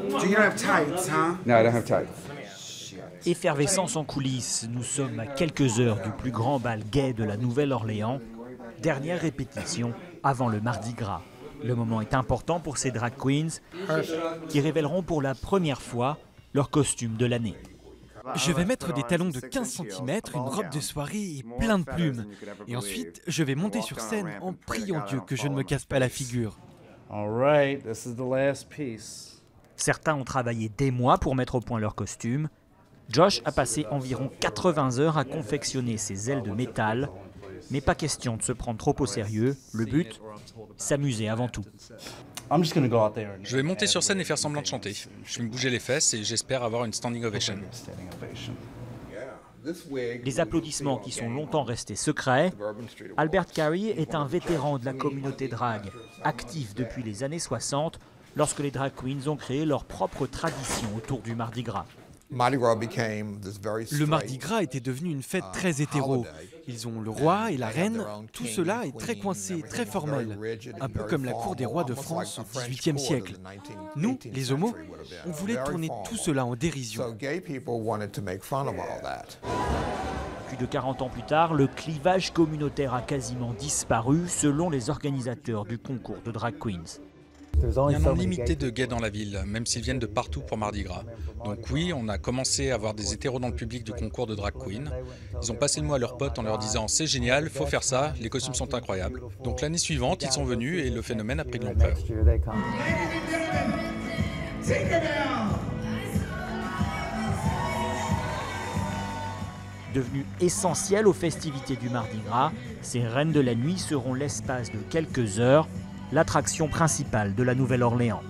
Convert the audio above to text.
So you don't have tights, huh? No, I don't have tights. Effervescence en coulisses, nous sommes à quelques heures du plus grand bal gay de la Nouvelle-Orléans. Dernière répétition avant le Mardi Gras. Le moment est important pour ces drag queens qui révéleront pour la première fois leur costume de l'année. Je vais mettre des talons de 15 cm, une robe de soirée et plein de plumes. Et ensuite, je vais monter sur scène en priant Dieu que je ne me casse pas la figure. All right, this is the last piece. Certains ont travaillé des mois pour mettre au point leur costume. Josh a passé environ 80 heures à confectionner ses ailes de métal. Mais pas question de se prendre trop au sérieux. Le but, s'amuser avant tout. Je vais monter sur scène et faire semblant de chanter. Je vais me bouger les fesses et j'espère avoir une standing ovation. Les applaudissements qui sont longtemps restés secrets. Albert Carey est un vétéran de la communauté drag, actif depuis les années 60, lorsque les drag queens ont créé leur propre tradition autour du Mardi Gras. Le Mardi Gras était devenu une fête très hétéro. Ils ont le roi et la reine, tout cela est très coincé, très formel, un peu comme la cour des rois de France au XVIIIe siècle. Nous, les homos, on voulait tourner tout cela en dérision. Plus de 40 ans plus tard, le clivage communautaire a quasiment disparu selon les organisateurs du concours de drag queens. Il y a un nombre limité de gays dans la ville, même s'ils viennent de partout pour Mardi Gras. Donc oui, on a commencé à avoir des hétéros dans le public du concours de drag queen. Ils ont passé le mot à leurs potes en leur disant « c'est génial, faut faire ça, les costumes sont incroyables ». Donc l'année suivante, ils sont venus et le phénomène a pris de l'ampleur. Devenues essentielles aux festivités du Mardi Gras, ces reines de la nuit seront l'espace de quelques heures l'attraction principale de la Nouvelle-Orléans.